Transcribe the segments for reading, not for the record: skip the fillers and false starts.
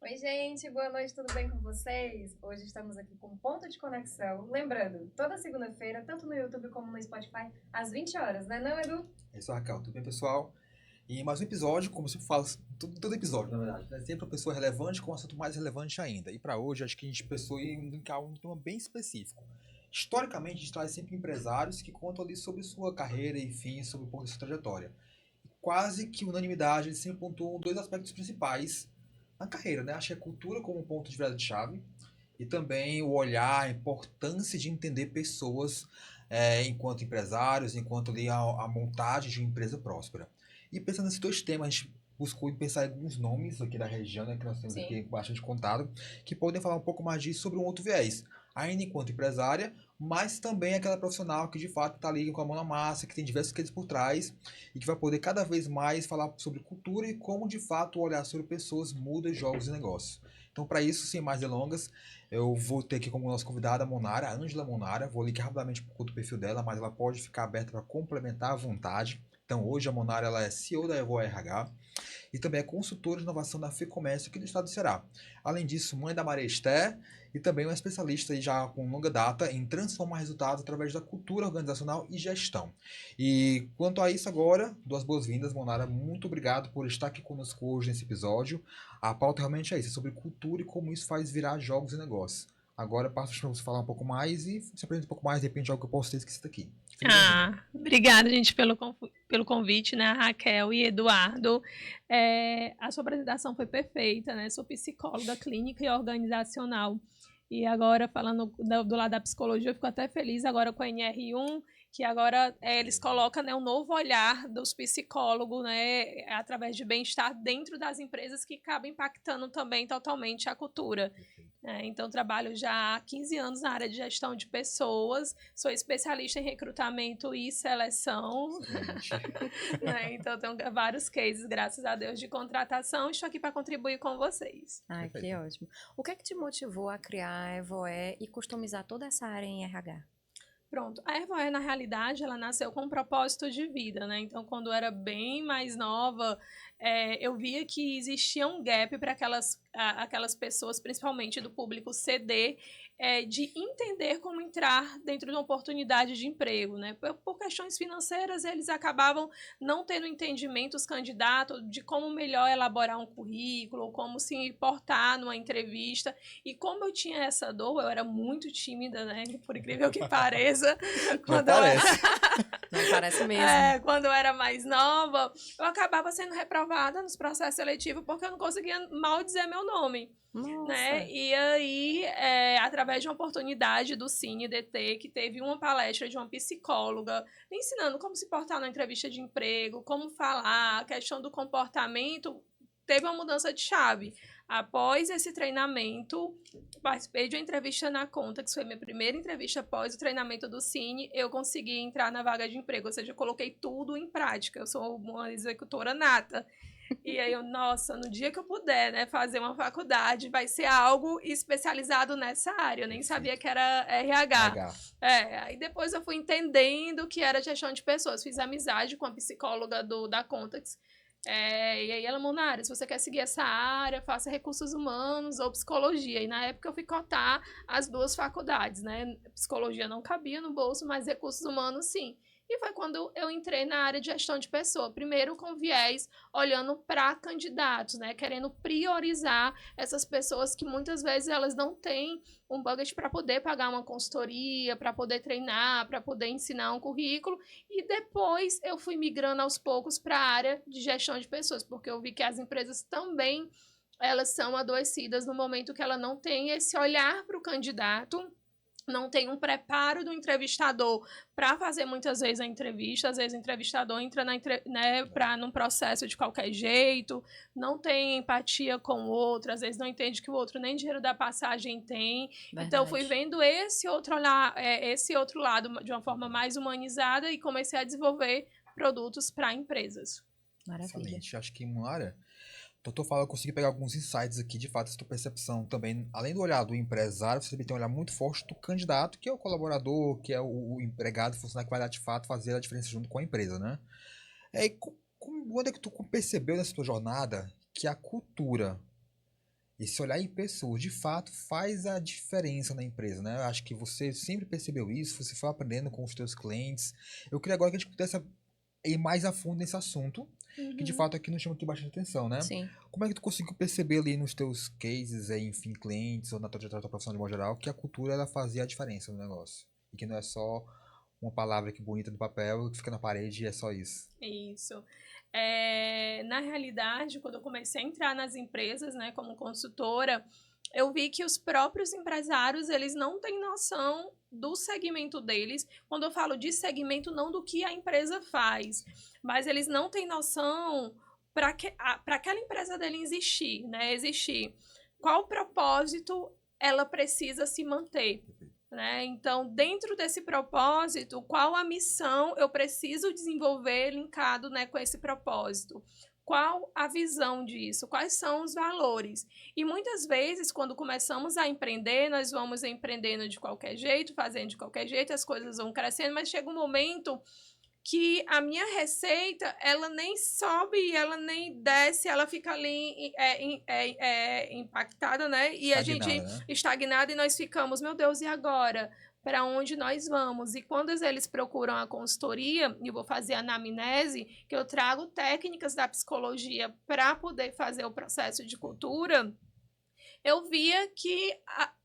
Oi, gente, boa noite, tudo bem com vocês? Hoje estamos aqui com Ponto de Conexão. Lembrando, toda segunda-feira, tanto no YouTube como no Spotify, às 20 horas, né, não, Edu? É isso, Raquel. Tudo bem, pessoal? E mais um episódio, como se fala, todo episódio, na verdade, né? Sempre uma pessoa relevante com um assunto mais relevante ainda. E para hoje, acho que a gente pensou em brincar um tema bem específico. Historicamente, a gente traz sempre empresários que contam ali sobre sua carreira e, enfim, sobre um pouco da sua trajetória. Quase que unanimidade, eles sempre pontuam dois aspectos principais na carreira, né? Acho que a cultura como um ponto de virada de chave e também o olhar, a importância de entender pessoas enquanto empresários, enquanto ali a montagem de uma empresa próspera. E pensando nesses dois temas, a gente buscou pensar em alguns nomes aqui da região, né, que nós temos aqui Sim. bastante contato, que podem falar um pouco mais disso sobre um outro viés. Ainda enquanto empresária, mas também aquela profissional que de fato está ali com a mão na massa, que tem diversos quesitos por trás e que vai poder cada vez mais falar sobre cultura e como de fato o olhar sobre pessoas muda jogos e negócios. Então, para isso, sem mais delongas, eu vou ter aqui como nossa convidada a Monara, a Ângela Monara. Vou linkar rapidamente para o perfil dela, mas ela pode ficar aberta para complementar à vontade. Então, hoje a Monara ela é CEO da Evo RH e também é consultora de inovação da FEComércio aqui do estado do Ceará. Além disso, mãe da Maria Esther e também uma especialista aí já com longa data em transformar resultados através da cultura organizacional e gestão. E quanto a isso agora, duas boas-vindas, Monara. Muito obrigado por estar aqui conosco hoje nesse episódio. A pauta realmente é isso, é sobre cultura e como isso faz virar jogos e negócios. Agora passo para você falar um pouco mais e se apresenta um pouco mais, de repente algo que eu posso ter esquecido aqui. Fique bem-vinda. Obrigada, gente, pelo convite, né, Raquel e Eduardo. A sua apresentação foi perfeita, né? Sou psicóloga clínica e organizacional. E agora, falando do lado da psicologia, eu fico até feliz agora com a NR1, que agora eles colocam, né, um novo olhar dos psicólogos, né, através de bem-estar dentro das empresas, que acaba impactando também totalmente a cultura. Então, trabalho já há 15 anos na área de gestão de pessoas, sou especialista em recrutamento e seleção. Né? Então, tenho vários cases, graças a Deus, de contratação. Estou aqui para contribuir com vocês. Ai, que ótimo. O que é que te motivou a criar a Evoé e customizar toda essa área em RH? Pronto, a Evoé, na realidade, ela nasceu com um propósito de vida, né? Então, quando eu era bem mais nova, eu via que existia um gap para aquelas pessoas, principalmente do público CD, de entender como entrar dentro de uma oportunidade de emprego, né? Por questões financeiras, eles acabavam não tendo entendimento, os candidatos, de como melhor elaborar um currículo, ou como se portar numa entrevista. E como eu tinha essa dor, eu era muito tímida, né? Por incrível que pareça. Não parece. Não parece mesmo. Quando eu era mais nova, eu acabava sendo reprovada nos processos seletivos porque eu não conseguia mal dizer meu nome. Nossa. Né? E aí, através de uma oportunidade do Cine DT, que teve uma palestra de uma psicóloga ensinando como se portar na entrevista de emprego, como falar, a questão do comportamento, teve uma mudança de chave. Após esse treinamento, participei de uma entrevista na Conta, que foi minha primeira entrevista após o treinamento do Cine, eu consegui entrar na vaga de emprego, ou seja, eu coloquei tudo em prática, eu sou uma executora nata. E aí nossa, no dia que eu puder, né, fazer uma faculdade, vai ser algo especializado nessa área. Eu nem sabia que era RH. Aí depois eu fui entendendo que era gestão de pessoas. Fiz amizade com a psicóloga da Contax. E aí ela, Monara, se você quer seguir essa área, faça recursos humanos ou psicologia. E na época eu fui cotar as duas faculdades, né? Psicologia não cabia no bolso, mas recursos humanos sim. E foi quando eu entrei na área de gestão de pessoa. Primeiro com viés, olhando para candidatos, né? Querendo priorizar essas pessoas que muitas vezes elas não têm um budget para poder pagar uma consultoria, para poder treinar, para poder ensinar um currículo. E depois eu fui migrando aos poucos para a área de gestão de pessoas, porque eu vi que as empresas também elas são adoecidas no momento que ela não tem esse olhar para o candidato, não tem um preparo do entrevistador para fazer muitas vezes a entrevista. Às vezes o entrevistador entra num processo de qualquer jeito, não tem empatia com o outro, às vezes não entende que o outro nem dinheiro da passagem tem. Verdade. Então, fui vendo esse outro lado de uma forma mais humanizada e comecei a desenvolver produtos para empresas. Maravilha. Excelente. Acho que uma área. Doutor Fala, eu consegui pegar alguns insights aqui, de fato, essa tua percepção também, além do olhar do empresário, você também tem um olhar muito forte do candidato, que é o colaborador, que é o empregado, o funcionário que vai lá de fato fazer a diferença junto com a empresa, né? E quando é que tu percebeu nessa tua jornada que a cultura Esse olhar em pessoas, de fato, faz a diferença na empresa, né? Eu acho que você sempre percebeu isso, você foi aprendendo com os seus clientes. Eu queria agora que a gente pudesse ir mais a fundo nesse assunto, que de fato aqui nos chama aqui bastante atenção, né? Sim. Como é que tu conseguiu perceber ali nos teus cases, enfim, clientes, ou na tua profissão de modo geral, que a cultura ela fazia a diferença no negócio? E que não é só uma palavra que bonita no papel, que fica na parede e é só isso. Isso. Na realidade, quando eu comecei a entrar nas empresas, né, como consultora, eu vi que os próprios empresários, eles não têm noção do segmento deles. Quando eu falo de segmento, não do que a empresa faz, mas eles não têm noção para aquela empresa dele existir, né? Existir. Qual propósito ela precisa se manter? Né? Então, dentro desse propósito, qual a missão eu preciso desenvolver linkado, né, com esse propósito? Qual a visão disso? Quais são os valores? E muitas vezes, quando começamos a empreender, nós vamos empreendendo de qualquer jeito, fazendo de qualquer jeito, as coisas vão crescendo, mas chega um momento que a minha receita, ela nem sobe, ela nem desce, ela fica ali impactada, né? E a gente estagnada, e nós ficamos, meu Deus, e agora? Para onde nós vamos? E quando eles procuram a consultoria, e eu vou fazer a anamnese, que eu trago técnicas da psicologia para poder fazer o processo de cultura, eu via que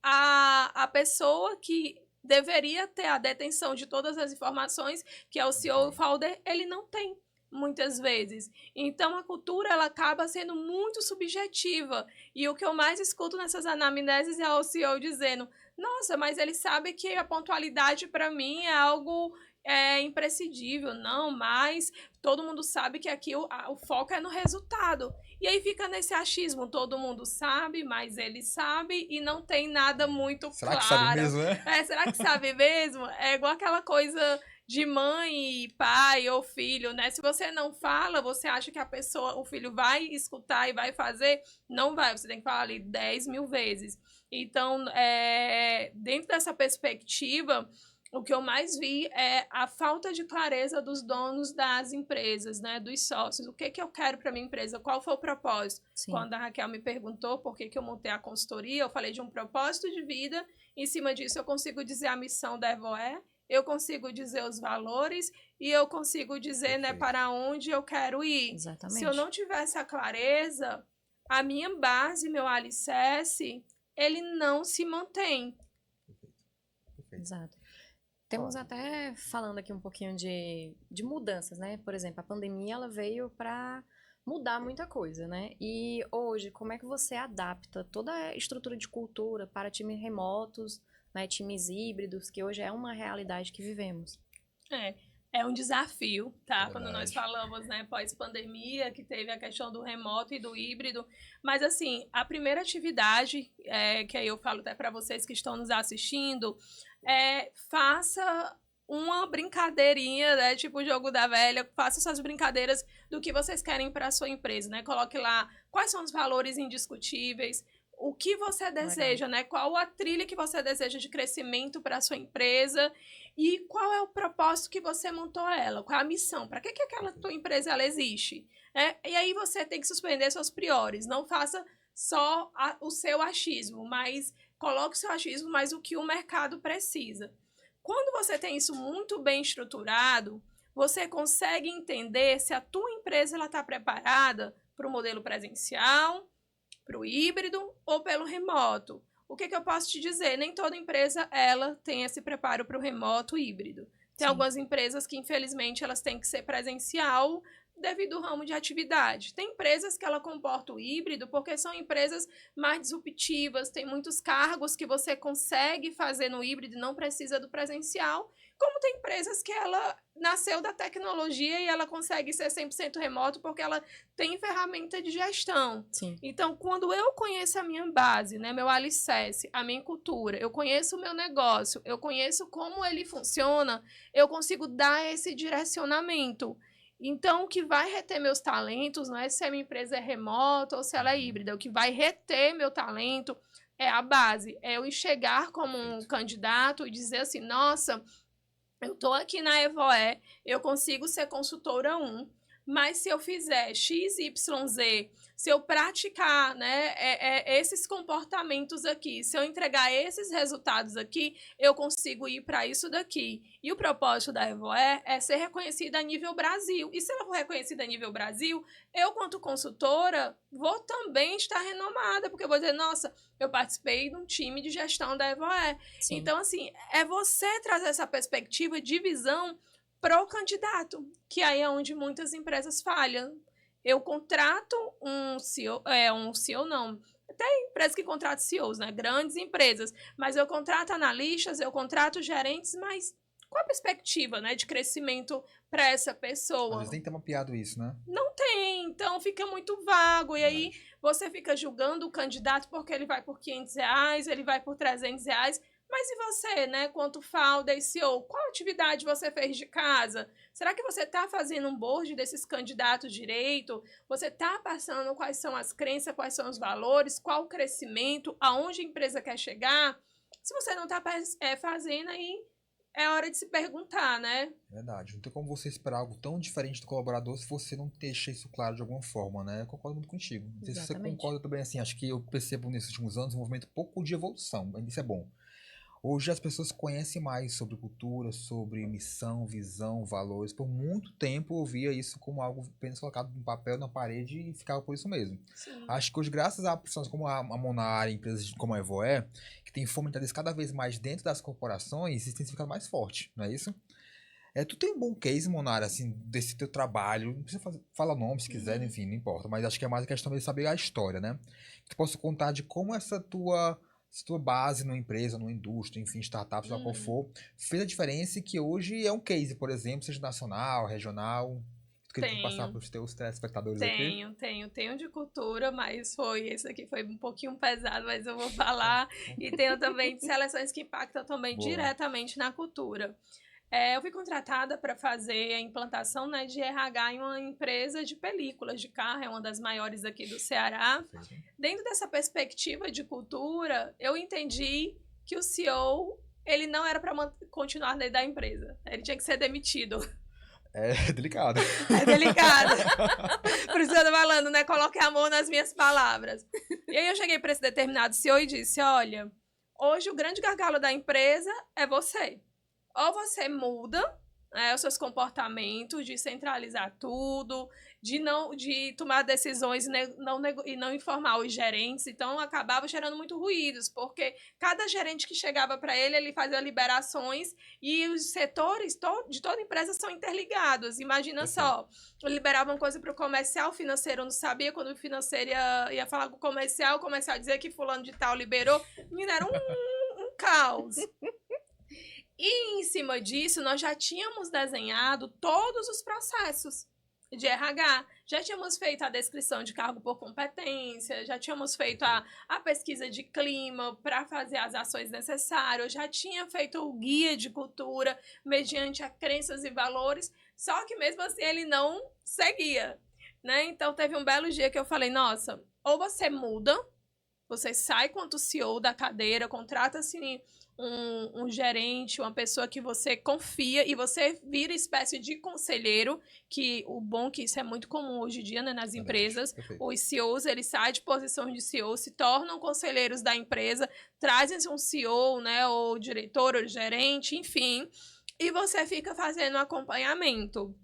a pessoa que deveria ter a detenção de todas as informações, que é o CEO e o founder, ele não tem, muitas vezes. Então, a cultura, ela acaba sendo muito subjetiva. E o que eu mais escuto nessas anamneses é o CEO dizendo, nossa, mas ele sabe que a pontualidade, para mim, é algo imprescindível. Não, mas todo mundo sabe que aqui o foco é no resultado. E aí fica nesse achismo, todo mundo sabe, mas ele sabe e não tem nada muito claro. Será que sabe mesmo, né? Será que sabe mesmo? É igual aquela coisa de mãe, pai ou filho, né? Se você não fala, você acha que o filho vai escutar e vai fazer? Não vai, você tem que falar ali 10 mil vezes. Então, dentro dessa perspectiva, o que eu mais vi é a falta de clareza dos donos das empresas, né, dos sócios. O que eu quero para minha empresa? Qual foi o propósito? Sim. Quando a Raquel me perguntou por que eu montei a consultoria, eu falei de um propósito de vida. Em cima disso, eu consigo dizer a missão da Evoé, eu consigo dizer os valores e eu consigo dizer, né, para onde eu quero ir. Exatamente. Se eu não tivesse a clareza, a minha base, meu alicerce, ele não se mantém. Exato. Temos até falando aqui um pouquinho de mudanças, né? Por exemplo, a pandemia ela veio para mudar muita coisa, né? E hoje, como é que você adapta toda a estrutura de cultura para times remotos, né? Times híbridos, que hoje é uma realidade que vivemos? É um desafio, tá? Quando nós falamos, né, pós-pandemia, que teve a questão do remoto e do híbrido. Mas, assim, a primeira atividade, que aí eu falo até para vocês que estão nos assistindo, faça uma brincadeirinha, né, tipo o jogo da velha, faça suas brincadeiras do que vocês querem para a sua empresa, né? Coloque lá quais são os valores indiscutíveis, o que você deseja, né? Qual a trilha que você deseja de crescimento para a sua empresa e qual é o propósito que você montou ela, qual é a missão, para que aquela tua empresa ela existe, né? E aí você tem que suspender seus priores, não faça só o seu achismo, mas coloque o seu achismo, mas o que o mercado precisa. Quando você tem isso muito bem estruturado, você consegue entender se a tua empresa está preparada para o modelo presencial, para o híbrido ou pelo remoto. O que eu posso te dizer? Nem toda empresa ela tem esse preparo para o remoto híbrido. Tem algumas empresas que, infelizmente, elas têm que ser presencial devido ao ramo de atividade. Tem empresas que ela comporta o híbrido porque são empresas mais disruptivas, tem muitos cargos que você consegue fazer no híbrido e não precisa do presencial, como tem empresas que ela nasceu da tecnologia e ela consegue ser 100% remoto porque ela tem ferramenta de gestão. Sim. Então, quando eu conheço a minha base, né, meu alicerce, a minha cultura, eu conheço o meu negócio, eu conheço como ele funciona, eu consigo dar esse direcionamento. Então, o que vai reter meus talentos não é se a minha empresa é remota ou se ela é híbrida. O que vai reter meu talento é a base. É eu enxergar como um candidato e dizer assim, nossa, eu estou aqui na Evoé, eu consigo ser consultora 1. mas se eu fizer X, Y, Z, se eu praticar, né, esses comportamentos aqui, se eu entregar esses resultados aqui, eu consigo ir para isso daqui. E o propósito da Evoé é ser reconhecida a nível Brasil. E se ela for reconhecida a nível Brasil, eu, quanto consultora, vou também estar renomada, porque eu vou dizer, nossa, eu participei de um time de gestão da Evoé. Sim. Então, assim, é você trazer essa perspectiva de visão pro candidato, que aí é onde muitas empresas falham. Eu contrato um CEO não, até empresas que contratam CEOs, né? Grandes empresas, mas eu contrato analistas, eu contrato gerentes, mas qual a perspectiva, né, de crescimento para essa pessoa? Às vezes nem tem mapeado isso, né? Não tem, então fica muito vago, e aí você fica julgando o candidato porque ele vai por R$500, ele vai por R$300, mas e você, né, quanto founder e CEO, qual atividade você fez de casa? Será que você está fazendo um board desses candidatos direito? Você está passando quais são as crenças, quais são os valores, qual o crescimento, aonde a empresa quer chegar? Se você não está fazendo, aí é hora de se perguntar, né? Verdade. Não tem como você esperar algo tão diferente do colaborador se você não deixa isso claro de alguma forma, né? Eu concordo muito contigo. Não sei se você Exatamente. concorda também, assim, acho que eu percebo nesses últimos anos um movimento pouco de evolução, isso é bom. Hoje as pessoas conhecem mais sobre cultura, sobre missão, visão, valores. Por muito tempo eu via isso como algo apenas colocado no papel, na parede e ficava por isso mesmo. Sim. Acho que hoje, graças a pessoas como a Monar, empresas como a Evoé, que tem fomentado isso cada vez mais dentro das corporações, isso tem ficado mais forte, não é isso? Tu tem um bom case, Monara, assim, desse teu trabalho, não precisa falar nome se quiser, enfim, não importa, mas acho que é mais a questão de saber a história, né? Que tu possa contar de como essa tua base numa empresa, numa indústria, enfim, startup, seja qual for, fez a diferença e que hoje é um case, por exemplo, seja nacional, regional. Tu queria passar para os teus telespectadores aqui? Tenho de cultura, mas esse aqui foi um pouquinho pesado, mas eu vou falar. E tenho também de seleções que impactam também diretamente na cultura. Eu fui contratada para fazer a implantação, né, de RH em uma empresa de películas de carro, é uma das maiores aqui do Ceará. Dentro dessa perspectiva de cultura, eu entendi que o CEO, ele não era para continuar dentro da empresa, ele tinha que ser demitido. É delicado. É delicado. Por isso que eu tô falando, né? Coloque amor nas minhas palavras. E aí eu cheguei para esse determinado CEO e disse, olha, hoje o grande gargalo da empresa é você. Ou você muda os seus comportamentos de centralizar tudo, de tomar decisões e não informar os gerentes. Então, acabava gerando muito ruídos, porque cada gerente que chegava para ele fazia liberações e os setores de toda empresa são interligados. Imagina só, liberava uma coisa para o comercial, o financeiro não sabia, quando o financeiro ia falar com o comercial dizia que fulano de tal liberou. Menina, era um caos. E em cima disso, nós já tínhamos desenhado todos os processos de RH. Já tínhamos feito a descrição de cargo por competência, já tínhamos feito a pesquisa de clima para fazer as ações necessárias, já tinha feito o guia de cultura mediante a crenças e valores, só que mesmo assim ele não seguia, né? Então teve um belo dia que eu falei, nossa, ou você muda, você sai quanto CEO da cadeira, contrata assim um gerente, uma pessoa que você confia e você vira espécie de conselheiro, que o bom que isso é muito comum hoje em dia, né, nas empresas. Os CEOs, eles saem de posição de CEO, se tornam conselheiros da empresa, trazem um CEO, né, ou diretor, ou gerente, enfim, e você fica fazendo acompanhamento.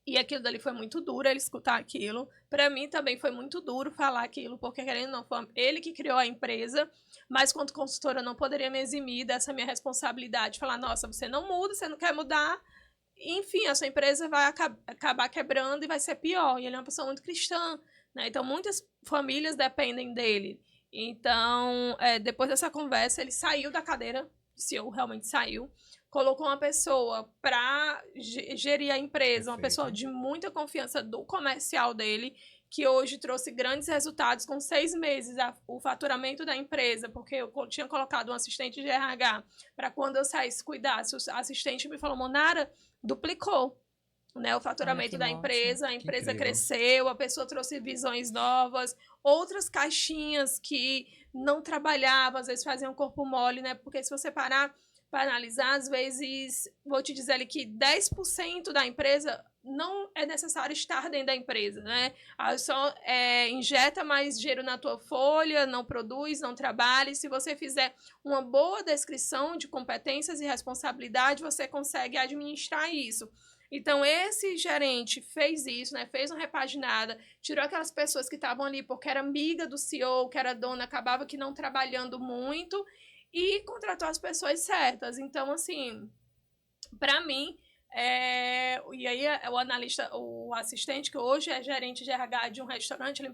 E aquilo dali foi muito duro, ele escutar aquilo. Para mim também foi muito duro falar aquilo, porque querendo ou não, foi ele que criou a empresa, mas quanto consultora eu não poderia me eximir dessa minha responsabilidade. Falar, nossa, você não muda, você não quer mudar, enfim, a sua empresa vai acabar quebrando e vai ser pior. E ele é uma pessoa muito cristã, né? Então muitas famílias dependem dele. Então, depois dessa conversa, ele saiu da cadeira, o CEO realmente saiu, colocou uma pessoa para gerir a empresa, uma pessoa de muita confiança do comercial dele, que hoje trouxe grandes resultados com 6 meses o faturamento da empresa, porque eu tinha colocado um assistente de RH para quando eu saísse cuidasse. O assistente me falou, Monara, duplicou, né, o faturamento da empresa, a empresa cresceu, a pessoa trouxe visões novas, outras caixinhas que não trabalhavam, às vezes faziam corpo mole, né, porque se você parar para analisar, às vezes, vou te dizer ali que 10% da empresa não é necessário estar dentro da empresa, né? Só injeta mais dinheiro na tua folha, não produz, não trabalha. E se você fizer uma boa descrição de competências e responsabilidade, você consegue administrar isso. Então, esse gerente fez isso, né? Fez uma repaginada, tirou aquelas pessoas que estavam ali porque era amiga do CEO, que era dona, acabava que não trabalhando muito, e contratou as pessoas certas. Então, assim, para mim, e aí o analista, o assistente, que hoje é gerente de RH de um restaurante, ele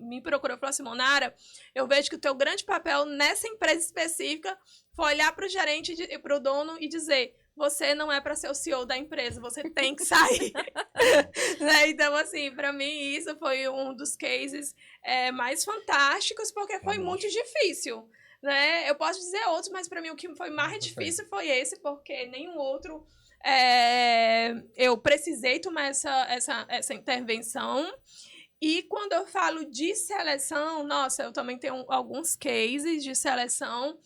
me procurou e falou assim, Monara, eu vejo que o teu grande papel nessa empresa específica foi olhar para o gerente e para o dono e dizer, você não é para ser o CEO da empresa, você tem que sair. Né? Então, assim, para mim isso foi um dos cases mais fantásticos, porque foi muito difícil. Né? Eu posso dizer outros, mas para mim o que foi mais difícil foi esse, porque nenhum outro eu precisei tomar essa intervenção. E quando eu falo de seleção, nossa, eu também tenho alguns cases de seleção.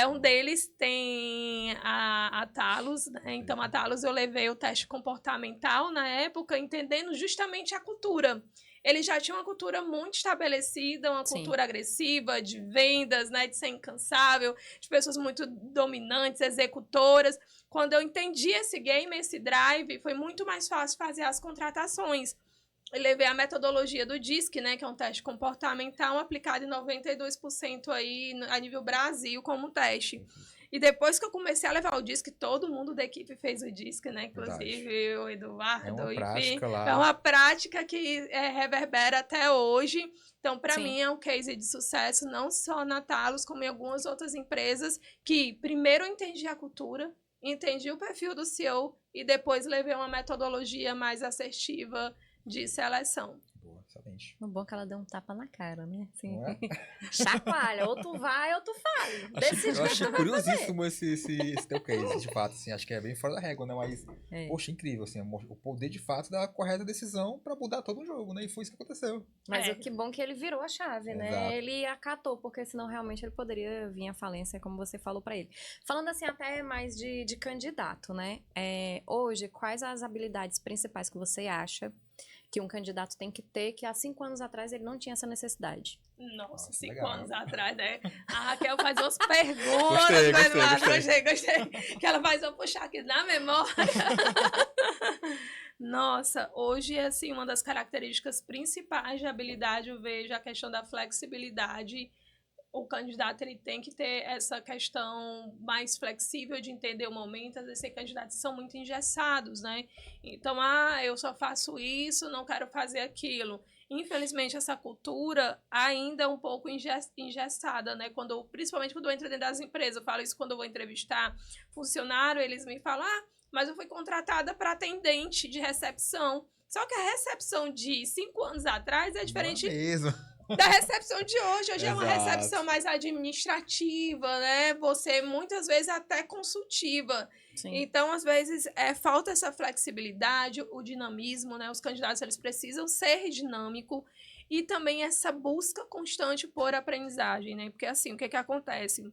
Um deles tem a Talos, né? Então a Talos eu levei o teste comportamental na época, entendendo justamente a cultura. Ele já tinha uma cultura muito estabelecida, uma cultura agressiva, de vendas, né, de ser incansável, de pessoas muito dominantes, executoras. Quando eu entendi esse game, esse drive, foi muito mais fácil fazer as contratações. Eu levei a metodologia do DISC, né, que é um teste comportamental aplicado em 92% aí a nível Brasil como teste. E depois que eu comecei a levar o DISC, todo mundo da equipe fez o DISC, né? Inclusive o Eduardo, enfim. É uma prática que reverbera até hoje. Então, para mim, é um case de sucesso, não só na Talos, como em algumas outras empresas, que primeiro eu entendi a cultura, entendi o perfil do CEO e depois levei uma metodologia mais assertiva de seleção. Boa, excelente. No bom que ela deu um tapa na cara, né? Assim, Não é? Chacoalha, ou tu vai ou tu faz. Eu achei curiosíssimo esse teu case, de fato, assim, acho que é bem fora da régua, né? Mas, poxa, incrível, assim, o poder de fato da correta decisão pra mudar todo o jogo, né? E foi isso que aconteceu. Mas o que bom que ele virou a chave, né? Exato. Ele acatou, porque senão realmente ele poderia vir à falência, como você falou pra ele. Falando assim até mais de candidato, né? Hoje, quais as habilidades principais que você acha que um candidato tem que ter, que há 5 anos atrás ele não tinha essa necessidade? Nossa, 5 legal. anos atrás, né? A Raquel faz umas perguntas. Gostei. Que ela faz eu puxar aqui na memória. Nossa, hoje, assim, uma das características principais de habilidade, eu vejo a questão da flexibilidade. O candidato ele tem que ter essa questão mais flexível de entender o momento. Às vezes, tem candidatos que são muito engessados, né? Então, eu só faço isso, não quero fazer aquilo. Infelizmente, essa cultura ainda é um pouco engessada, né? Principalmente quando eu entro dentro das empresas. Eu falo isso quando eu vou entrevistar funcionário, eles me falam, mas eu fui contratada para atendente de recepção. Só que a recepção de 5 anos atrás é diferente da recepção de hoje. Hoje é uma recepção mais administrativa, né? Você, muitas vezes, até consultiva. Sim. Então, às vezes, falta essa flexibilidade, o dinamismo, né? Os candidatos, eles precisam ser dinâmicos e também essa busca constante por aprendizagem, né? Porque, assim, o que acontece?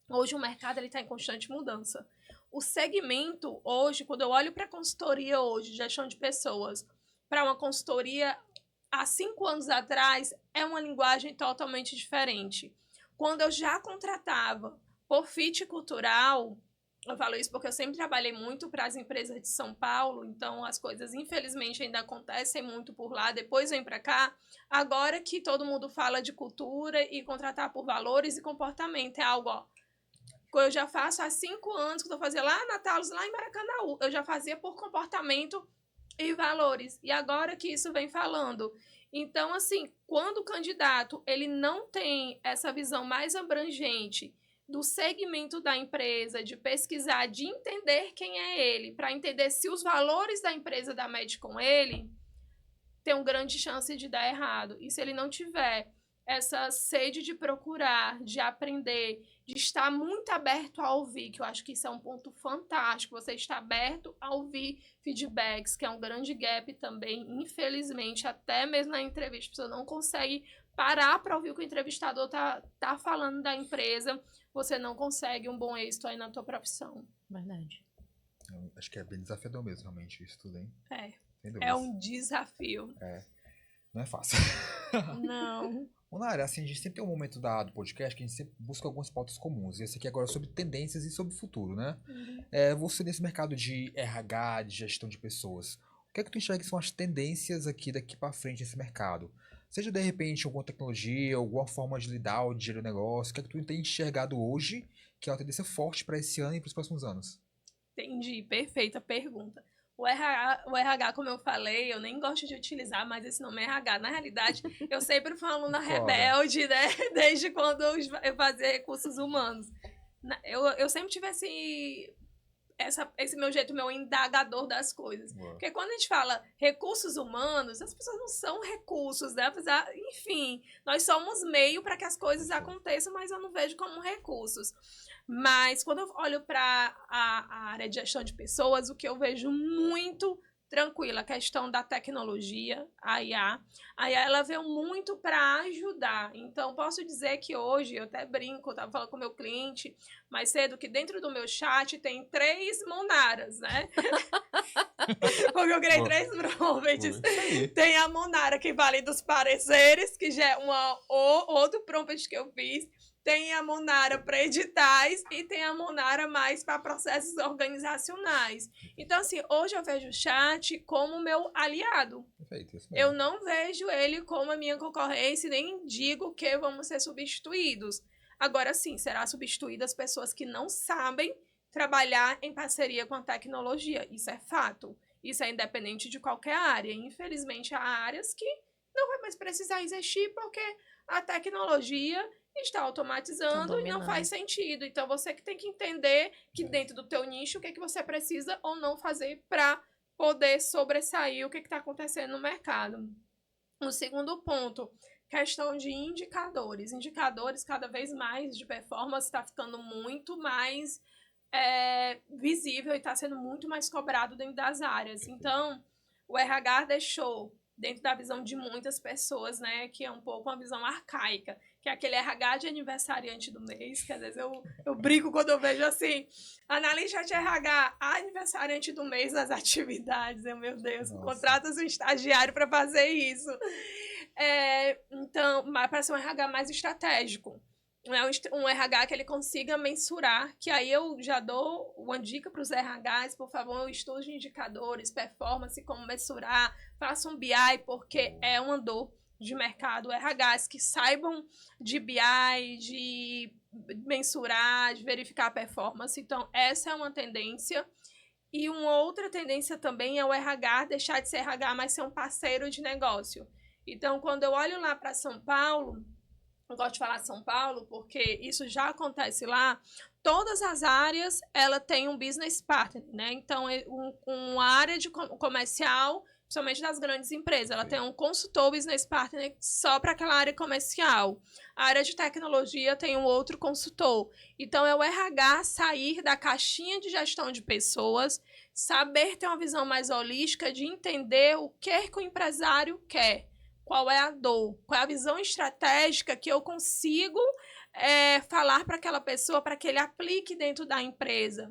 Hoje, o mercado está em constante mudança. O segmento, hoje, quando eu olho para a consultoria hoje, gestão de pessoas, para uma consultoria há 5 anos atrás, é uma linguagem totalmente diferente. Quando eu já contratava por fit cultural, eu falo isso porque eu sempre trabalhei muito para as empresas de São Paulo, então as coisas, infelizmente, ainda acontecem muito por lá, depois vem para cá. Agora que todo mundo fala de cultura e contratar por valores e comportamento, é algo, eu já faço há 5 anos, que eu estou fazendo lá na Talos, lá em Maracanaú, eu já fazia por comportamento e valores. E agora que isso vem falando. Então, assim, quando o candidato ele não tem essa visão mais abrangente do segmento da empresa, de pesquisar, de entender quem é ele, para entender se os valores da empresa dá match com ele, tem uma grande chance de dar errado. E se ele não tiver essa sede de procurar, de aprender, de estar muito aberto a ouvir, que eu acho que isso é um ponto fantástico, você está aberto a ouvir feedbacks, que é um grande gap também, infelizmente, até mesmo na entrevista, a pessoa não consegue parar para ouvir o que o entrevistador tá falando da empresa, você não consegue um bom êxito aí na tua profissão. Verdade. Eu acho que é bem desafiador mesmo, realmente, isso tudo, hein? Sem É dúvidas. um desafio. Não é fácil. Não. Ô, Nara, assim, a gente sempre tem um momento do podcast que a gente sempre busca algumas pautas comuns. E esse aqui agora é sobre tendências e sobre o futuro, né? Você nesse mercado de RH, de gestão de pessoas, o que é que tu enxerga que são as tendências daqui para frente nesse mercado? Seja, de repente, alguma tecnologia, alguma forma de lidar ou de gerir o negócio, o que é que tu tem enxergado hoje que é uma tendência forte para esse ano e para os próximos anos? Entendi, perfeita pergunta. O RH, como eu falei, eu nem gosto de utilizar mais esse nome RH. Na realidade, eu sempre fui uma aluna rebelde, né? Desde quando eu fazia recursos humanos. Eu sempre tive esse meu jeito, meu indagador das coisas. Porque quando a gente fala recursos humanos, as pessoas não são recursos, né? Enfim, nós somos meio para que as coisas aconteçam, mas eu não vejo como recursos. Mas quando eu olho para a área de gestão de pessoas, o que eu vejo muito tranquila, a questão da tecnologia, a IA. A IA, ela veio muito para ajudar. Então, posso dizer que hoje, eu até brinco, eu estava falando com o meu cliente mais cedo, que dentro do meu chat tem 3 Monaras, né? Porque eu criei 3 prompts. Tem a Monara, que vale dos pareceres, que já é outro prompt que eu fiz. Tem a Monara para editais e tem a Monara mais para processos organizacionais. Então, assim, hoje eu vejo o chat como meu aliado. Perfeito, isso mesmo. Eu não vejo ele como a minha concorrência e nem digo que vamos ser substituídos. Agora, sim, será substituídas as pessoas que não sabem trabalhar em parceria com a tecnologia. Isso é fato. Isso é independente de qualquer área. Infelizmente, há áreas que não vai mais precisar existir porque a tecnologia está automatizando e não faz sentido. Então, você que tem que entender que dentro do teu nicho, o que é que você precisa ou não fazer para poder sobressair o que está acontecendo no mercado. O segundo ponto, questão de indicadores. Indicadores cada vez mais de performance está ficando muito mais visível e está sendo muito mais cobrado dentro das áreas. Então, o RH deixou, dentro da visão de muitas pessoas, né, que é um pouco uma visão arcaica, que é aquele RH de aniversariante do mês, que às vezes eu brinco quando eu vejo assim, analista de RH, aniversariante do mês nas atividades, meu Deus, contrata-se um estagiário para fazer isso. Então, para ser um RH mais estratégico, um RH que ele consiga mensurar, que aí eu já dou uma dica para os RHs, por favor, estudo de indicadores, performance, como mensurar, faça um BI, porque é uma dor de mercado, RHs que saibam de BI, de mensurar, de verificar a performance. Então, essa é uma tendência. E uma outra tendência também é o RH deixar de ser RH, mas ser um parceiro de negócio. Então, quando eu olho lá para São Paulo, eu gosto de falar São Paulo porque isso já acontece lá, todas as áreas, ela tem um business partner, né? Então, uma área de comercial, principalmente das grandes empresas, ela tem um consultor business partner só para aquela área comercial. A área de tecnologia tem um outro consultor. Então, é o RH sair da caixinha de gestão de pessoas, saber ter uma visão mais holística de entender o que o empresário quer. Qual é a dor? Qual é a visão estratégica que eu consigo falar para aquela pessoa para que ele aplique dentro da empresa?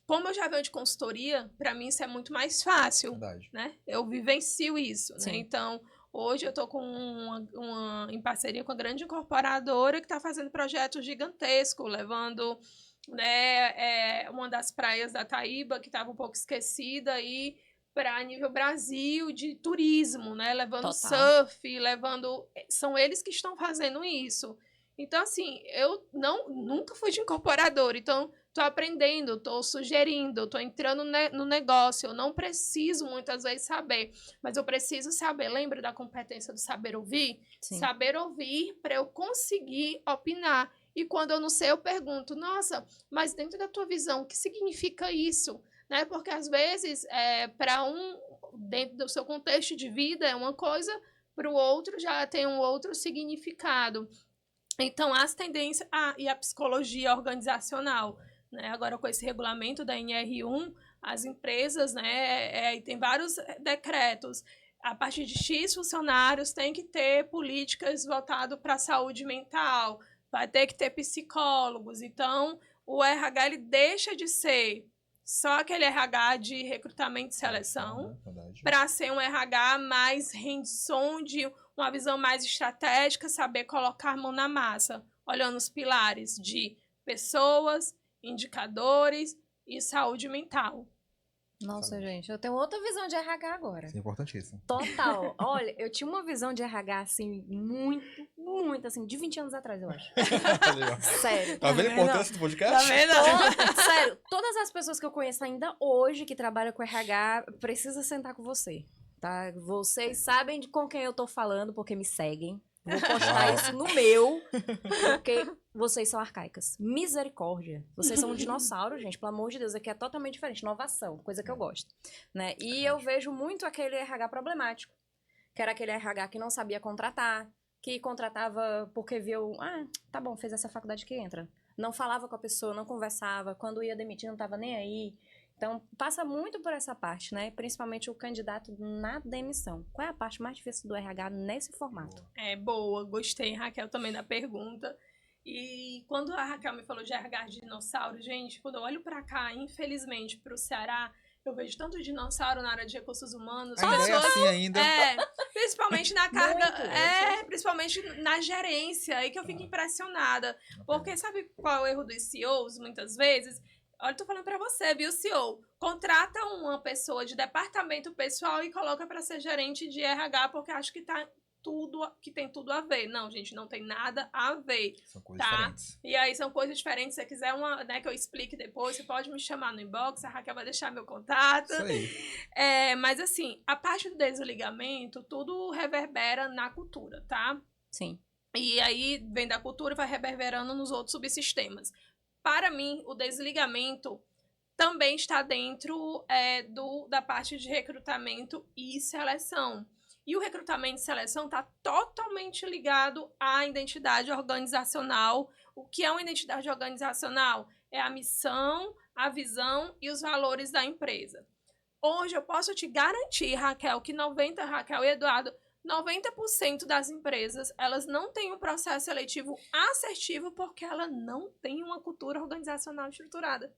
Como eu já venho de consultoria, para mim isso é muito mais fácil, né? Eu vivencio isso, né? Então, hoje eu estou em parceria com uma grande incorporadora que está fazendo projetos gigantescos, levando, né, uma das praias da Taíba, que estava um pouco esquecida, e para nível Brasil de turismo, né? Levando surf, são eles que estão fazendo isso. Então, assim, eu nunca fui de incorporador, então estou aprendendo, estou sugerindo, estou entrando no negócio. Eu não preciso muitas vezes saber, mas eu preciso saber. Lembra da competência do saber ouvir? Sim. Saber ouvir para eu conseguir opinar. E quando eu não sei, eu pergunto, nossa, mas dentro da tua visão, o que significa isso? Né? Porque às vezes, dentro do seu contexto de vida é uma coisa, para o outro já tem um outro significado. Então, as tendências e a psicologia organizacional, né? Agora, com esse regulamento da NR1, as empresas, né, tem vários decretos. a partir de X funcionários tem que ter políticas voltadas para a saúde mental, vai ter que ter psicólogos. Então, o RH ele deixa de ser só aquele RH de recrutamento e seleção para ser um RH mais hands-on, de uma visão mais estratégica, saber colocar a mão na massa, olhando os pilares de pessoas, indicadores e saúde mental. Nossa, gente, eu tenho outra visão de RH agora. Isso é importantíssimo. Total. Olha, eu tinha uma visão de RH, assim, muito, assim, de 20 anos atrás, eu acho. Sério. Tá vendo a importância do podcast? Tá vendo? Sério, todas as pessoas que eu conheço ainda hoje que trabalham com RH, precisam sentar com você, tá? Vocês sabem com quem eu tô falando, porque me seguem. Vou postar isso no meu, porque vocês são arcaicas. Misericórdia. Vocês são um dinossauro, gente. Pelo amor de Deus, aqui é totalmente diferente. Inovação, coisa que eu gosto, né? E eu vejo muito aquele RH problemático, que era aquele RH que não sabia contratar, que contratava porque viu, tá bom, fez essa faculdade que entra. Não falava com a pessoa, não conversava. Quando ia demitir, não tava nem aí. Então, passa muito por essa parte, né? Principalmente o candidato na demissão. Qual é a parte mais difícil do RH nesse formato? Boa. Gostei, Raquel, também da pergunta. E quando a Raquel me falou de RH de dinossauro, gente, quando eu olho pra cá, infelizmente, pro Ceará, eu vejo tanto dinossauro na área de recursos humanos. Ainda é assim ainda. Principalmente na carga, Muito. principalmente na gerência, aí que eu fico impressionada. Porque sabe qual é o erro dos CEOs, muitas vezes? Olha, eu tô falando pra você, viu, CEO? Contrata uma pessoa de departamento pessoal e coloca pra ser gerente de RH, porque acho que tem tudo a ver. Não, gente, não tem nada a ver. São coisas diferentes. E aí são coisas diferentes. Se você quiser que eu explique depois, você pode me chamar no inbox, a Raquel vai deixar meu contato. Isso aí. Mas assim, a parte do desligamento, tudo reverbera na cultura, tá? Sim. E aí vem da cultura e vai reverberando nos outros subsistemas. Para mim, o desligamento também está dentro da parte de recrutamento e seleção. E o recrutamento e seleção está totalmente ligado à identidade organizacional. O que é uma identidade organizacional? É a missão, a visão e os valores da empresa. Hoje eu posso te garantir, Raquel, que Raquel e Eduardo, 90% das empresas, elas não têm um processo seletivo assertivo porque ela não tem uma cultura organizacional estruturada.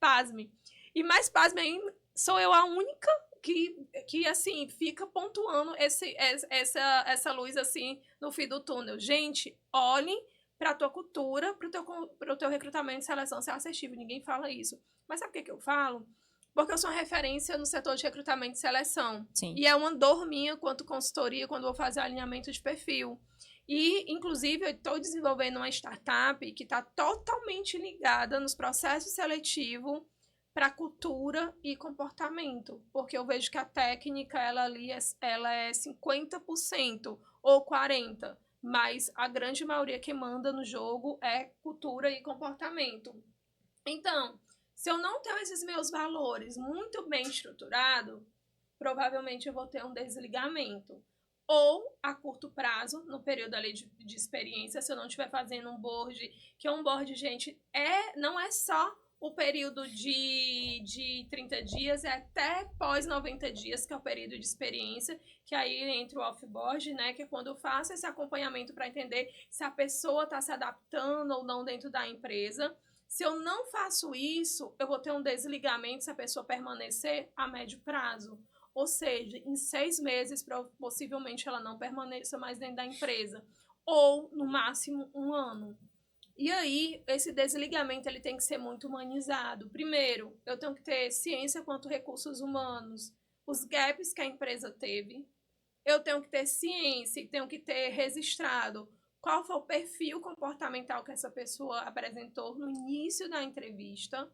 Pasme. E mais pasme ainda, sou eu a única que assim, fica pontuando essa luz, assim, no fim do túnel. Gente, olhem para a tua cultura, para o teu recrutamento e seleção ser assertivo. Ninguém fala isso. Mas sabe o que eu falo? Porque eu sou uma referência no setor de recrutamento e seleção. Sim. E é uma dor minha quanto consultoria, quando vou fazer alinhamento de perfil. E, inclusive, eu estou desenvolvendo uma startup que está totalmente ligada nos processos seletivos para cultura e comportamento. Porque eu vejo que a técnica, ela é 50% ou 40%. Mas a grande maioria que manda no jogo é cultura e comportamento. Então, se eu não tenho esses meus valores muito bem estruturados, provavelmente eu vou ter um desligamento. Ou a curto prazo, no período ali de experiência, se eu não estiver fazendo um board, que um board, gente, não é só o período de 30 dias, é até pós 90 dias, que é o período de experiência, que aí entra o off-board, né, que é quando eu faço esse acompanhamento para entender se a pessoa está se adaptando ou não dentro da empresa. Se eu não faço isso, eu vou ter um desligamento se a pessoa permanecer a médio prazo. Ou seja, em 6 meses, possivelmente ela não permaneça mais dentro da empresa. Ou, no máximo, 1 ano. E aí, esse desligamento ele tem que ser muito humanizado. Primeiro, eu tenho que ter ciência quanto recursos humanos, os gaps que a empresa teve. Eu tenho que ter ciência e tenho que ter registrado qual foi o perfil comportamental que essa pessoa apresentou no início da entrevista.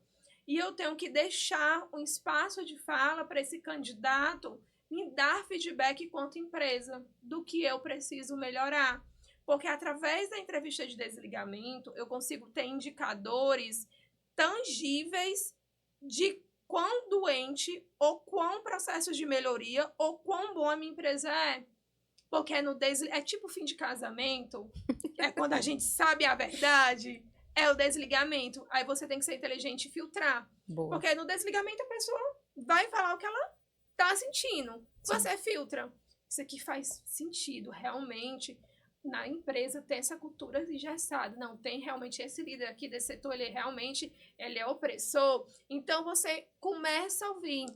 E eu tenho que deixar um espaço de fala para esse candidato me dar feedback quanto empresa do que eu preciso melhorar. Porque através da entrevista de desligamento, eu consigo ter indicadores tangíveis de quão doente ou quão processo de melhoria ou quão boa a minha empresa é. Porque é tipo fim de casamento, é quando a gente sabe a verdade, é o desligamento. Aí você tem que ser inteligente e filtrar. Boa. Porque no desligamento a pessoa vai falar o que ela tá sentindo. Você filtra. Isso aqui faz sentido, realmente. Na empresa tem essa cultura engessada. Não, tem realmente esse líder aqui desse setor, ele é opressor. Então, você começa a ouvir.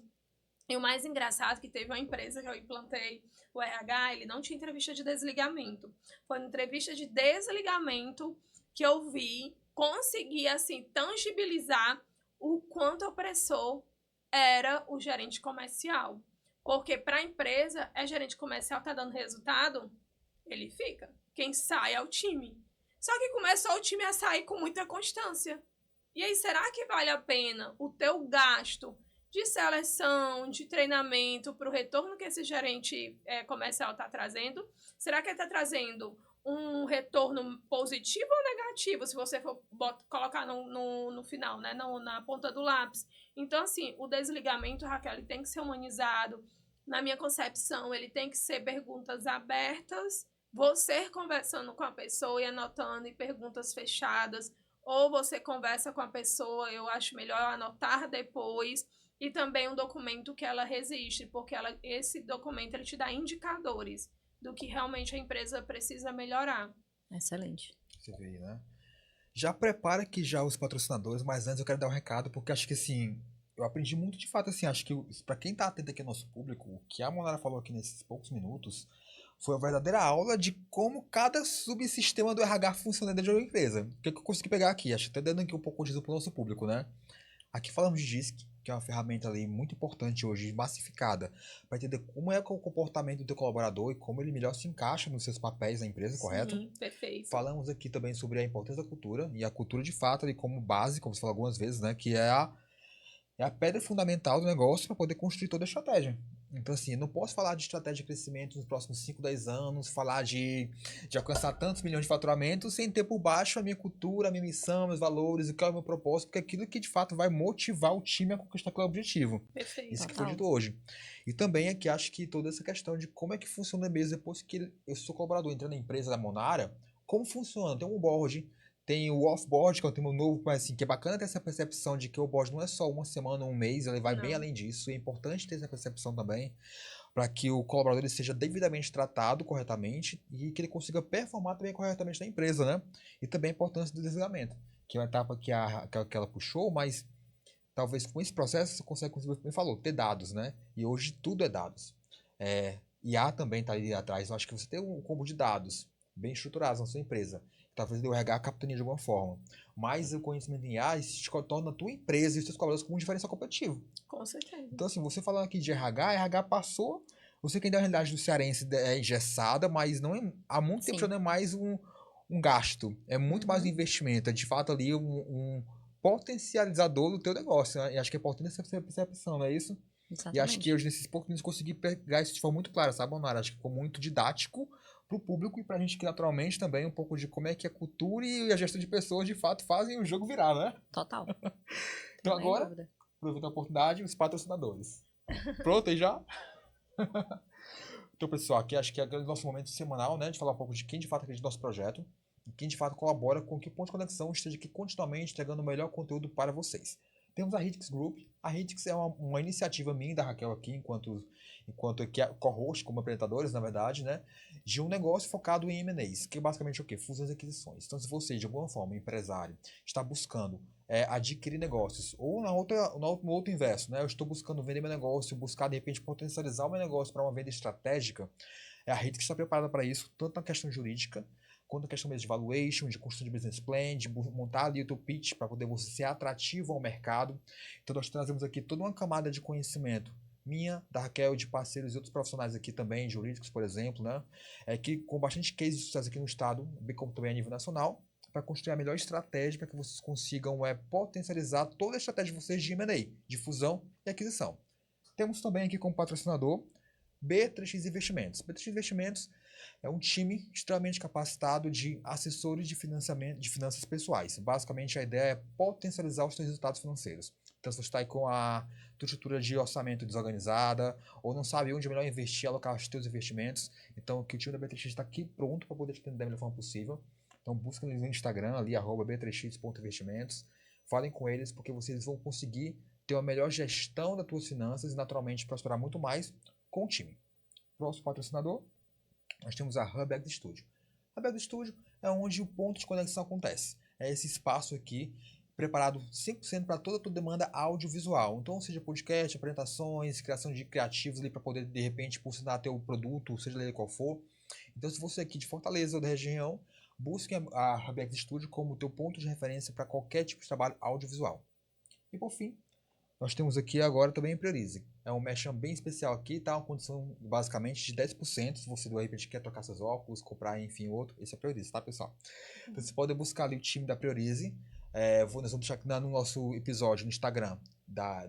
E o mais engraçado é que teve uma empresa que eu implantei o RH, ele não tinha entrevista de desligamento. Foi uma entrevista de desligamento que eu vi, consegui, assim, tangibilizar o quanto opressor era o gerente comercial. Porque para a empresa, gerente comercial tá dando resultado, ele fica. Quem sai é o time. Só que começou o time a sair com muita constância. E aí, será que vale a pena o teu gasto de seleção, de treinamento para o retorno que esse gerente comercial está trazendo? Será que ele está trazendo um retorno positivo ou negativo, se você for colocar no final, né? Na ponta do lápis? Então, assim, o desligamento, Raquel, ele tem que ser humanizado. Na minha concepção, ele tem que ser perguntas abertas, você conversando com a pessoa e anotando, e perguntas fechadas, ou você conversa com a pessoa, eu acho melhor anotar depois, e também um documento que ela resiste, porque esse documento ele te dá indicadores do que realmente a empresa precisa melhorar. Excelente. Você vê aí, né? Já prepara aqui já os patrocinadores, mas antes eu quero dar um recado, porque acho que assim, eu aprendi muito de fato, assim, acho que para quem tá atento aqui ao nosso público, o que a Monara falou aqui nesses poucos minutos, foi uma verdadeira aula de como cada subsistema do RH funciona dentro de uma empresa. O que eu consegui pegar aqui? Acho que até dando aqui um pouco de para o nosso público, né? Aqui falamos de DISC, que é uma ferramenta ali muito importante hoje, massificada, para entender como é o comportamento do teu colaborador e como ele melhor se encaixa nos seus papéis na empresa, correto? Sim, perfeito. Falamos aqui também sobre a importância da cultura, e a cultura de fato ali como base, como você falou algumas vezes, né, que é a pedra fundamental do negócio para poder construir toda a estratégia. Então, assim, eu não posso falar de estratégia de crescimento nos próximos 5, 10 anos, falar de alcançar tantos milhões de faturamento sem ter por baixo a minha cultura, a minha missão, meus valores, o que é o meu propósito, porque é aquilo que de fato vai motivar o time a conquistar aquele objetivo. Perfeito. Isso que foi dito hoje. E também aqui acho que toda essa questão de como é que funciona mesmo depois que eu sou colaborador entrando na empresa da Monara, como funciona? Tem um board, tem o off-board, que é um termo novo, mas assim, que é bacana ter essa percepção de que o board não é só uma semana ou um mês, ele vai bem além disso. É importante ter essa percepção também, para que o colaborador ele seja devidamente tratado corretamente e que ele consiga performar também corretamente na empresa, né? E também a importância do desligamento, que é uma etapa que ela puxou, mas talvez com esse processo você consegue, como você falou, ter dados, né? E hoje tudo é dados. IA também está ali atrás. Eu acho que você tem um combo de dados bem estruturados na sua empresa. Talvez o RH capitaneie de alguma forma. Mas o conhecimento em IA se torna a tua empresa e os seus colaboradores como um diferencial competitivo. Com certeza. Então, assim, você falando aqui de RH passou. Você que ainda a realidade do cearense é engessada, mas não é, há muito tempo já não é mais um gasto. É muito mais um investimento. É de fato ali um potencializador do teu negócio. Né? E acho que é importante essa percepção, não é isso? Exatamente. E acho que hoje, nesses poucos minutos, consegui pegar isso de forma muito clara, sabe, Monara? Acho que ficou muito didático pro público e pra gente que naturalmente também um pouco de como é que a cultura e a gestão de pessoas de fato fazem o jogo virar, né? Total. Então agora, aproveitando a oportunidade, os patrocinadores. Pronto aí já? Então, pessoal, aqui acho que é o nosso momento semanal, né? De falar um pouco de quem de fato acredita no nosso projeto e quem de fato colabora com que o Ponto de Conexão esteja aqui continuamente entregando o melhor conteúdo para vocês. Temos a Hitix Group. A Hitix é uma iniciativa minha e da Raquel aqui, enquanto co-host, como apresentadores, na verdade, né? De um negócio focado em M&As, que é basicamente o quê? Fusões e aquisições. Então, se você, de alguma forma, empresário, está buscando adquirir negócios, ou no outro inverso, né? Eu estou buscando vender meu negócio, buscar, de repente, potencializar o meu negócio para uma venda estratégica, a Hitix está preparada para isso, tanto na questão jurídica, quanto a questão mesmo de valuation, de construção de business plan, de montar ali o teu pitch para poder você ser atrativo ao mercado. Então nós trazemos aqui toda uma camada de conhecimento minha, da Raquel, de parceiros e outros profissionais aqui também, jurídicos, por exemplo, né? Que com bastante case de sucesso aqui no estado, bem como também a nível nacional, para construir a melhor estratégia para que vocês consigam potencializar toda a estratégia de vocês de M&A, de fusão e aquisição. Temos também aqui como patrocinador B3X Investimentos. B3X Investimentos é um time extremamente capacitado de assessores de financiamento, de finanças pessoais. Basicamente, a ideia é potencializar os seus resultados financeiros. Então, se você está aí com a tua estrutura de orçamento desorganizada, ou não sabe onde é melhor investir, alocar os seus investimentos, então que o time da B3X está aqui pronto para poder te atender da melhor forma possível. Então, busca eles no Instagram, ali, @b3x.investimentos. Falem com eles, porque vocês vão conseguir ter uma melhor gestão das tuas finanças e, naturalmente, prosperar muito mais com o time. Próximo patrocinador, nós temos a HubX Studio. A HubX Studio é onde o ponto de conexão acontece. É esse espaço aqui preparado 100% para toda a tua demanda audiovisual. Então, seja podcast, apresentações, criação de criativos ali para poder, de repente, impulsionar teu produto, seja ele qual for. Então, se você é aqui de Fortaleza ou da região, busque a HubX Studio como teu ponto de referência para qualquer tipo de trabalho audiovisual. E, por fim, nós temos aqui agora também a Priorize. É um merchan bem especial aqui, tá? Uma condição basicamente de 10%. Se você de repente quer trocar seus óculos, comprar, enfim, outro, esse é a Priorize, tá, pessoal? Então, você pode buscar ali o time da Priorize. Nós vamos deixar aqui no nosso episódio no Instagram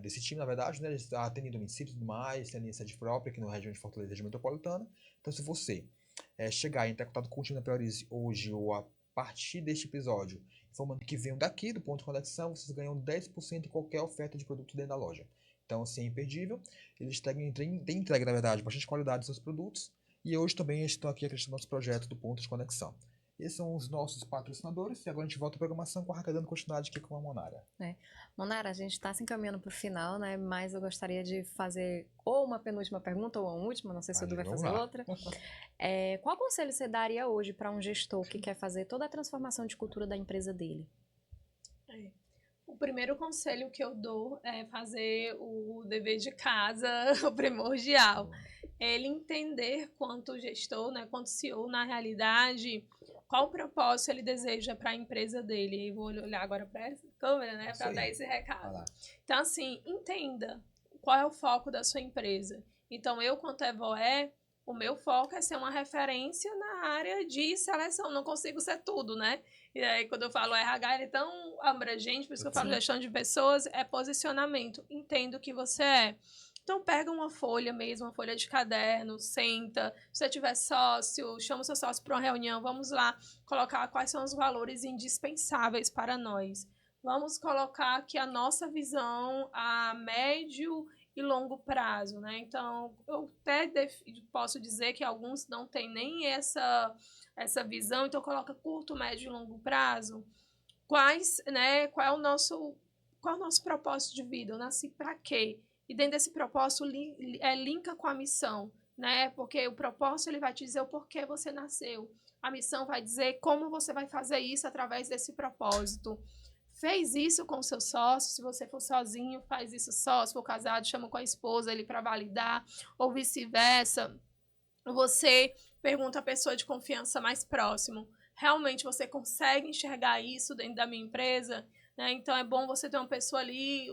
desse time, na verdade, né? Eles atendem domicílio e tudo mais, tem sede própria aqui no região de Fortaleza, região metropolitana. Então, se você chegar e entrar em contato com o time da Priorize hoje ou a partir deste episódio, informando que venham daqui do ponto de conexão, vocês ganham 10% em qualquer oferta de produto dentro da loja. Então, assim, é imperdível. Eles têm entrega, na verdade, bastante qualidade dos seus produtos. E hoje também estão aqui acreditando no nosso projeto do ponto de conexão. Esses são os nossos patrocinadores. E agora a gente volta à programação com a Raca dando continuidade aqui com a Monara. Monara, a gente está se encaminhando para o final, né? Mas eu gostaria de fazer ou uma penúltima pergunta ou uma última, não sei se o Edu vai fazer outra. Qual conselho você daria hoje para um gestor que quer fazer toda a transformação de cultura da empresa dele? O primeiro conselho que eu dou é fazer o dever de casa, o primordial. Ele entender quanto gestor, né, quanto CEO, na realidade, qual o propósito ele deseja para a empresa dele. E vou olhar agora para essa câmera, né, para dar esse recado. Então, assim, entenda qual é o foco da sua empresa. Então, eu, quanto Evoé, o meu foco é ser uma referência na área de seleção. Não consigo ser tudo, né? E aí, quando eu falo RH, ele é tão abrangente, por isso que eu falo gestão de pessoas, é posicionamento. Entenda o que você é. Então, pega uma folha mesmo, uma folha de caderno, senta. Se você tiver sócio, chama o seu sócio para uma reunião. Vamos lá colocar quais são os valores indispensáveis para nós. Vamos colocar aqui a nossa visão a médio e longo prazo, né? Então, eu até posso dizer que alguns não têm nem essa visão, então coloca curto, médio e longo prazo. Qual é o nosso propósito de vida? Eu nasci para quê? E dentro desse propósito, linka com a missão, né? Porque o propósito ele vai te dizer o porquê você nasceu. A missão vai dizer como você vai fazer isso através desse propósito. Fez isso com o seu sócio, se você for sozinho, faz isso só. Se for casado, chama com a esposa ele para validar, ou vice-versa. Você pergunta à pessoa de confiança mais próximo. Realmente você consegue enxergar isso dentro da minha empresa? Né? Então é bom você ter uma pessoa ali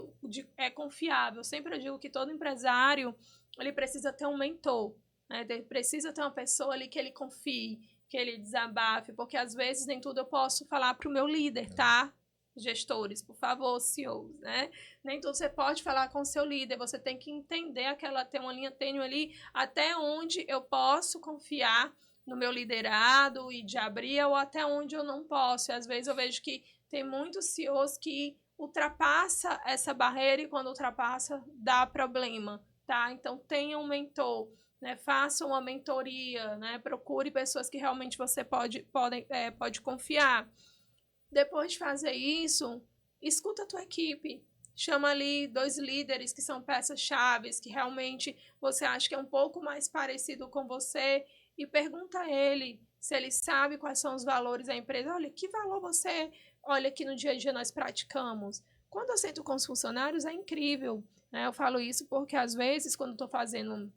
confiável. Eu sempre digo que todo empresário ele precisa ter um mentor. Né? Ele precisa ter uma pessoa ali que ele confie, que ele desabafe, porque às vezes nem tudo eu posso falar para o meu líder, tá? Gestores, por favor, CEOs, né? Nem tudo você pode falar com o seu líder, você tem que entender ter uma linha tênue ali, até onde eu posso confiar no meu liderado e de abrir, ou até onde eu não posso. E às vezes eu vejo que tem muitos CEOs que ultrapassa essa barreira e quando ultrapassa, dá problema, tá? Então, tenha um mentor, né? Faça uma mentoria, né? Procure pessoas que realmente você pode confiar. Depois de fazer isso, escuta a tua equipe. Chama ali 2 líderes que são peças-chave, que realmente você acha que é um pouco mais parecido com você e pergunta a ele se ele sabe quais são os valores da empresa. Olha, que valor olha que no dia a dia nós praticamos. Quando eu sento com os funcionários é incrível. Né? Eu falo isso porque às vezes quando estou fazendo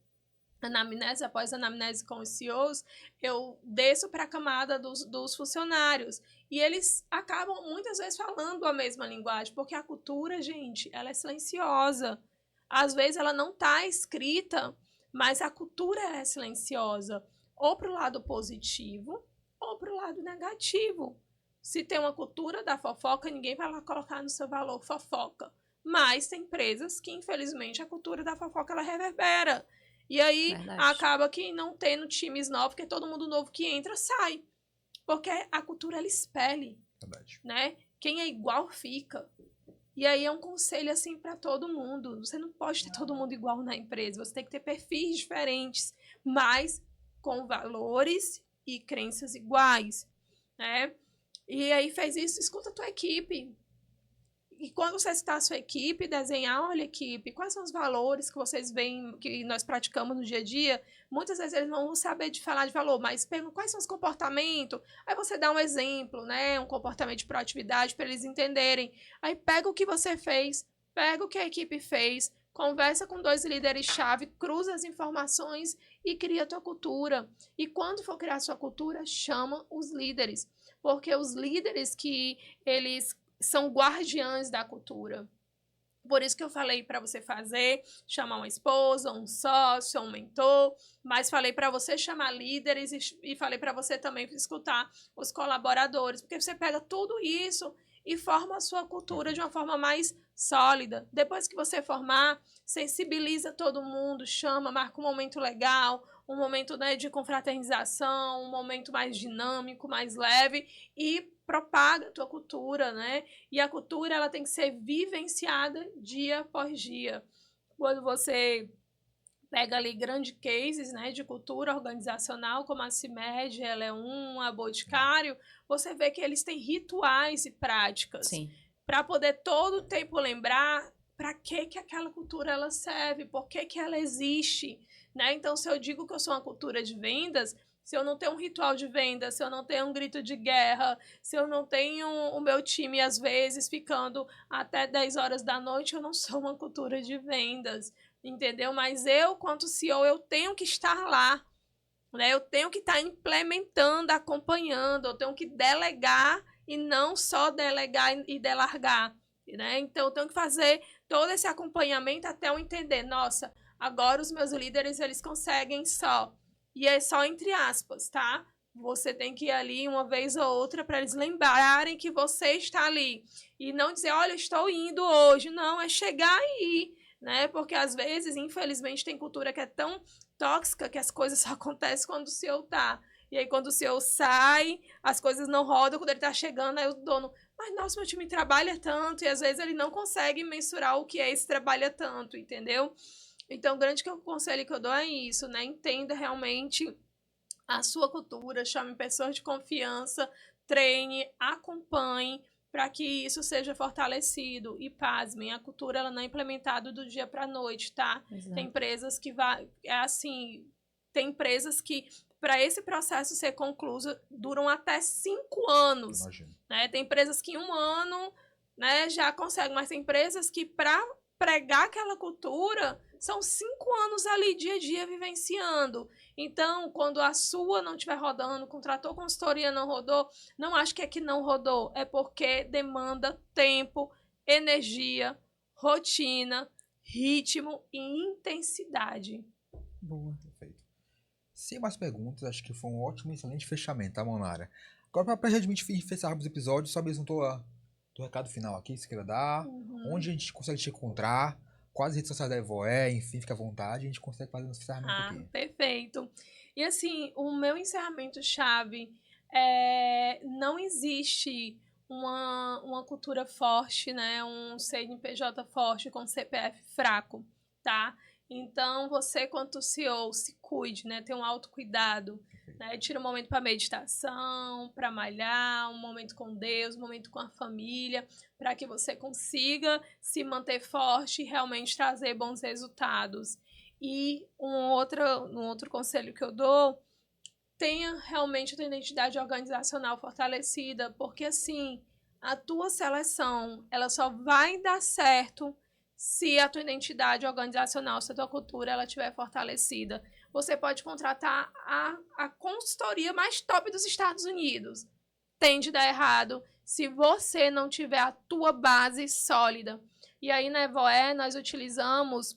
anamnese, após anamnese com os CEOs, eu desço para a camada dos funcionários. E eles acabam, muitas vezes, falando a mesma linguagem, porque a cultura, gente, ela é silenciosa. Às vezes, ela não está escrita, mas a cultura é silenciosa. Ou para o lado positivo, ou para o lado negativo. Se tem uma cultura da fofoca, ninguém vai lá colocar no seu valor fofoca. Mas tem empresas que, infelizmente, a cultura da fofoca, ela reverbera. E aí, acaba que não tendo times novos, porque todo mundo novo que entra, sai. Porque a cultura, ela expele. Né? Quem é igual, fica. E aí, é um conselho, assim, para todo mundo. Você não pode ter todo mundo igual na empresa. Você tem que ter perfis diferentes, mas com valores e crenças iguais. Né? E aí, fez isso, escuta a tua equipe. E quando você citar a sua equipe, desenhar, olha, equipe, quais são os valores que vocês veem, que nós praticamos no dia a dia? Muitas vezes eles não vão saber de falar de valor, mas perguntam quais são os comportamentos. Aí você dá um exemplo, né? Um comportamento de proatividade para eles entenderem. Aí pega o que você fez, pega o que a equipe fez, conversa com 2 líderes-chave, cruza as informações e cria a tua cultura. E quando for criar a sua cultura, chama os líderes. Porque os líderes que eles são guardiães da cultura. Por isso que eu falei para você fazer, chamar uma esposa, um sócio, um mentor, mas falei para você chamar líderes e falei para você também escutar os colaboradores, porque você pega tudo isso e forma a sua cultura de uma forma mais sólida. Depois que você formar, sensibiliza todo mundo, chama, marca um momento legal, um momento, né, de confraternização, um momento mais dinâmico, mais leve e propaga a tua cultura, né? E a cultura, ela tem que ser vivenciada dia após dia. Quando você pega ali grandes cases, né, de cultura organizacional, como a CIMED, ela é a Boticário, você vê que eles têm rituais e práticas para poder todo o tempo lembrar para que aquela cultura ela serve, por que ela existe, né? Então, se eu digo que eu sou uma cultura de vendas, se eu não tenho um ritual de venda, se eu não tenho um grito de guerra, se eu não tenho o meu time, às vezes, ficando até 10 horas da noite, eu não sou uma cultura de vendas, entendeu? Mas eu, quanto CEO, eu tenho que estar lá, né? Eu tenho que estar implementando, acompanhando, eu tenho que delegar e não só delegar e delargar, né? Então, eu tenho que fazer todo esse acompanhamento até eu entender, nossa, agora os meus líderes, eles conseguem só. E é só entre aspas, tá? Você tem que ir ali uma vez ou outra para eles lembrarem que você está ali. E não dizer, olha, estou indo hoje. Não, é chegar aí, né? Porque às vezes, infelizmente, tem cultura que é tão tóxica que as coisas só acontecem quando o CEO tá. E aí, quando o CEO sai, as coisas não rodam. Quando ele tá chegando, aí o dono... Mas, nossa, meu time trabalha tanto. E às vezes ele não consegue mensurar o que é esse trabalha tanto, entendeu? Então, o grande conselho que eu dou é isso, né? Entenda realmente a sua cultura, chame pessoas de confiança, treine, acompanhe, para que isso seja fortalecido. E pasmem, a cultura ela não é implementada do dia para a noite, tá? Exato. Tem empresas que tem empresas que para esse processo ser concluído duram até 5 anos. Imagina. Né? Tem empresas que em 1 ano, né, já conseguem, mas tem empresas que para pregar aquela cultura são 5 anos ali, dia a dia, vivenciando. Então, quando a sua não estiver rodando, contratou consultoria, não rodou, não acho que é que não rodou, é porque demanda tempo, energia, rotina, ritmo e intensidade. Boa. Perfeito. Sem mais perguntas, acho que foi um ótimo e excelente fechamento, tá, Monara? Agora, para a gente fecharmos o episódio, só mesmo do recado final aqui, se queira dar, onde a gente consegue te encontrar, quais redes sociais da Evoé, enfim, fica à vontade, a gente consegue fazer nosso encerramento aqui. Perfeito. E assim, o meu encerramento-chave não existe uma cultura forte, né? Um CNPJ forte com CPF fraco, tá? Então, você, quanto CEO, se cuide, né? Tenha um autocuidado, né? Tira um momento para meditação, para malhar, um momento com Deus, um momento com a família, para que você consiga se manter forte e realmente trazer bons resultados. E um outro conselho que eu dou, tenha realmente a tua identidade organizacional fortalecida, porque assim, a tua seleção, ela só vai dar certo se a tua identidade organizacional, se a tua cultura, ela estiver fortalecida. Você pode contratar a consultoria mais top dos Estados Unidos. Tende a dar errado se você não tiver a tua base sólida. E aí, na Evoé, nós utilizamos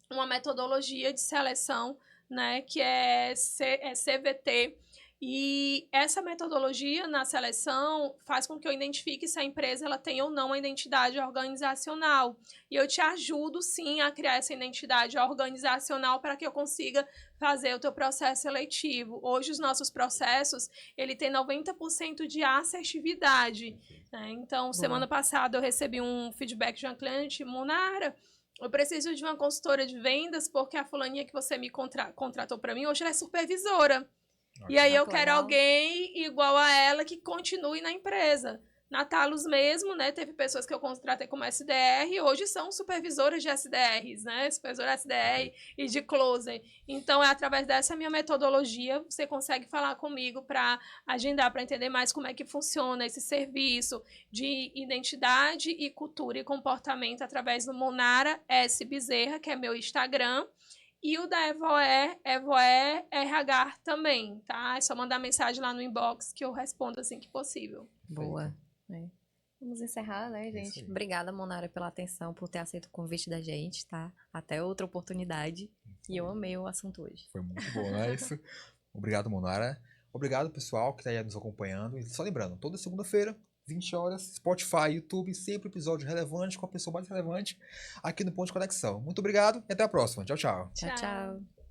uma metodologia de seleção, né, que é CVT. E essa metodologia na seleção faz com que eu identifique se a empresa ela tem ou não uma identidade organizacional. E eu te ajudo, sim, a criar essa identidade organizacional para que eu consiga fazer o teu processo seletivo. Hoje, os nossos processos, ele tem 90% de assertividade. Né? Então, semana passada, eu recebi um feedback de uma cliente, Monara, eu preciso de uma consultora de vendas porque a fulaninha que você me contratou para mim, hoje ela é supervisora. E aí eu quero alguém igual a ela que continue na empresa, Na Talos mesmo, né, teve pessoas que eu contratei como SDR e hoje são supervisoras de SDRs, né, supervisora SDR e de closer. Então, é através dessa minha metodologia, você consegue falar comigo para agendar, para entender mais como é que funciona esse serviço de identidade e cultura e comportamento através do Monara S. Bezerra, que é meu Instagram. E o da Evoé RH também, tá? É só mandar mensagem lá no inbox que eu respondo assim que possível. Boa. Vamos encerrar, né, gente? aí. Obrigada, Monara, pela atenção, por ter aceito o convite da gente, tá? Até outra oportunidade. E eu amei o assunto hoje. Foi muito bom, não é isso? Obrigado, Monara. Obrigado, pessoal, que está aí nos acompanhando. E só lembrando, toda segunda-feira, 20 horas, Spotify, YouTube, sempre episódio relevante com a pessoa mais relevante aqui no Ponto de Conexão. Muito obrigado e até a próxima. Tchau, tchau. Tchau, tchau.